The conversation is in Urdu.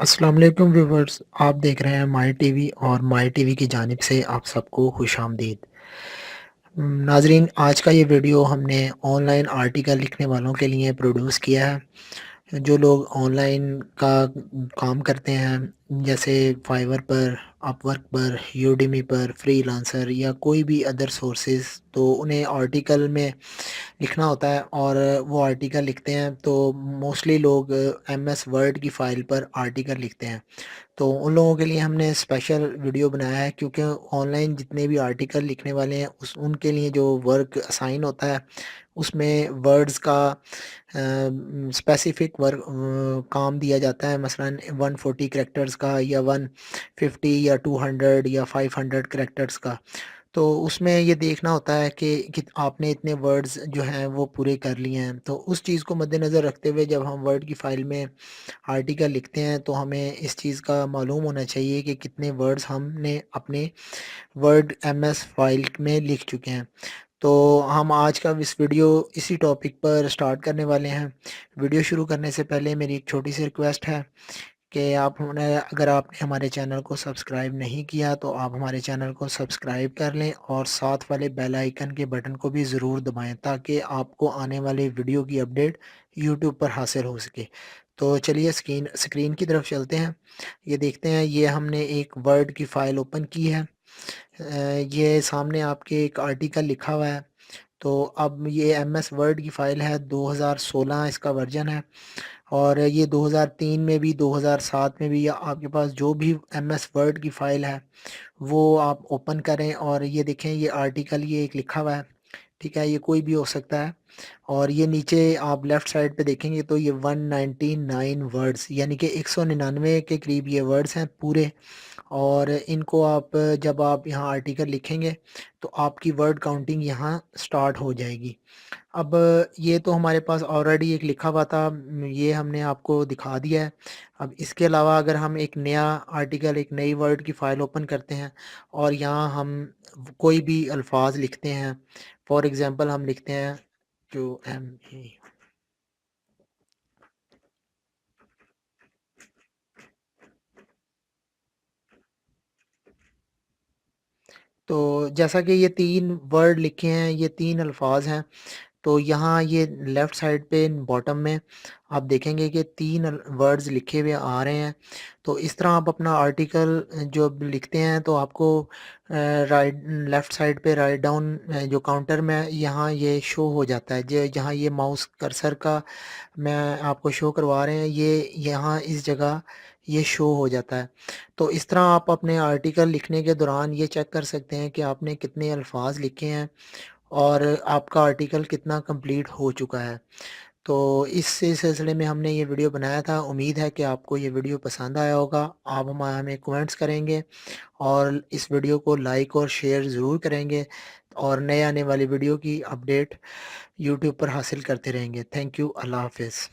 السلام علیکم ویورز، آپ دیکھ رہے ہیں مائی ٹی وی اور مائی ٹی وی کی جانب سے آپ سب کو خوش آمدید۔ ناظرین، آج کا یہ ویڈیو ہم نے آن لائن آرٹیکل لکھنے والوں کے لیے پروڈیوس کیا ہے۔ جو لوگ آن لائن کا کام کرتے ہیں، جیسے فائور پر، اپ ورک پر، یوڈیمی پر، فری لانسر یا کوئی بھی ادر سورسز، تو انہیں آرٹیکل میں لکھنا ہوتا ہے اور وہ آرٹیکل لکھتے ہیں تو موسٹلی لوگ ایم ایس ورڈ کی فائل پر آرٹیکل لکھتے ہیں۔ تو ان لوگوں کے لیے ہم نے اسپیشل ویڈیو بنایا ہے، کیونکہ آن لائن جتنے بھی آرٹیکل لکھنے والے ہیں ان کے لیے جو ورک اسائن ہوتا ہے اس میں ورڈز کا اسپیسیفک ورک کام دیا جاتا ہے، مثلا 140 کریکٹرز کا یا 150 یا 200 یا 500 کریکٹرز کا۔ تو اس میں یہ دیکھنا ہوتا ہے کہ آپ نے اتنے ورڈز جو ہیں وہ پورے کر لیے ہیں۔ تو اس چیز کو مد نظر رکھتے ہوئے جب ہم ورڈ کی فائل میں آرٹیکل لکھتے ہیں تو ہمیں اس چیز کا معلوم ہونا چاہیے کہ کتنے ورڈز ہم نے اپنے ورڈ ایم ایس فائل میں لکھ چکے ہیں۔ تو ہم آج کا اس ویڈیو اسی ٹاپک پر سٹارٹ کرنے والے ہیں۔ ویڈیو شروع کرنے سے پہلے میری ایک چھوٹی سی ریکویسٹ ہے کہ اگر آپ نے ہمارے چینل کو سبسکرائب نہیں کیا تو آپ ہمارے چینل کو سبسکرائب کر لیں اور ساتھ والے بیل آئیکن کے بٹن کو بھی ضرور دبائیں تاکہ آپ کو آنے والے ویڈیو کی اپڈیٹ یوٹیوب پر حاصل ہو سکے۔ تو چلیے اسکرین کی طرف چلتے ہیں۔ یہ دیکھتے ہیں، یہ ہم نے ایک ورڈ کی فائل اوپن کی ہے۔ یہ سامنے آپ کے ایک آرٹیکل لکھا ہوا ہے۔ تو اب یہ ایم ایس ورڈ کی فائل ہے، 2016 اس کا ورژن ہے، اور یہ 2003 میں بھی 2007 میں بھی، یا آپ کے پاس جو بھی ایم ایس ورڈ کی فائل ہے وہ آپ اوپن کریں اور یہ دیکھیں، یہ آرٹیکل یہ ایک لکھا ہوا ہے، ٹھیک ہے، یہ کوئی بھی ہو سکتا ہے۔ اور یہ نیچے آپ لیفٹ سائڈ پہ دیکھیں گے تو یہ 199 ورڈز، یعنی کہ 199 کے قریب یہ ورڈز ہیں پورے۔ اور ان کو آپ جب آپ یہاں آرٹیکل لکھیں گے تو آپ کی ورڈ کاؤنٹنگ یہاں سٹارٹ ہو جائے گی۔ اب یہ تو ہمارے پاس آلریڈی ایک لکھا ہوا تھا، یہ ہم نے آپ کو دکھا دیا ہے۔ اب اس کے علاوہ اگر ہم ایک نیا آرٹیکل، ایک نئی ورڈ کی فائل اوپن کرتے ہیں اور یہاں ہم کوئی بھی الفاظ لکھتے ہیں، فار ایگزامپل ہم لکھتے ہیں جو تو جیسا کہ یہ 3 ورڈ لکھے ہیں، یہ 3 الفاظ ہیں، تو یہاں یہ لیفٹ سائڈ پہ باٹم میں آپ دیکھیں گے کہ 3 ورڈز لکھے ہوئے آ رہے ہیں۔ تو اس طرح آپ اپنا آرٹیکل جو لکھتے ہیں تو آپ کو رائٹ لیفٹ سائڈ پہ رائٹ ڈاؤن جو کاؤنٹر میں یہاں یہ شو ہو جاتا ہے، جہاں یہ ماؤس کرسر کا میں آپ کو شو کروا رہے ہیں، یہ یہاں اس جگہ یہ شو ہو جاتا ہے۔ تو اس طرح آپ اپنے آرٹیکل لکھنے کے دوران یہ چیک کر سکتے ہیں کہ آپ نے کتنے الفاظ لکھے ہیں اور آپ کا آرٹیکل کتنا کمپلیٹ ہو چکا ہے۔ تو اس سلسلے میں ہم نے یہ ویڈیو بنایا تھا۔ امید ہے کہ آپ کو یہ ویڈیو پسند آیا ہوگا۔ آپ ہمیں کومنٹس کریں گے اور اس ویڈیو کو لائک اور شیئر ضرور کریں گے، اور نئے آنے والی ویڈیو کی اپڈیٹ یوٹیوب پر حاصل کرتے رہیں گے۔ تھینک یو، اللہ حافظ۔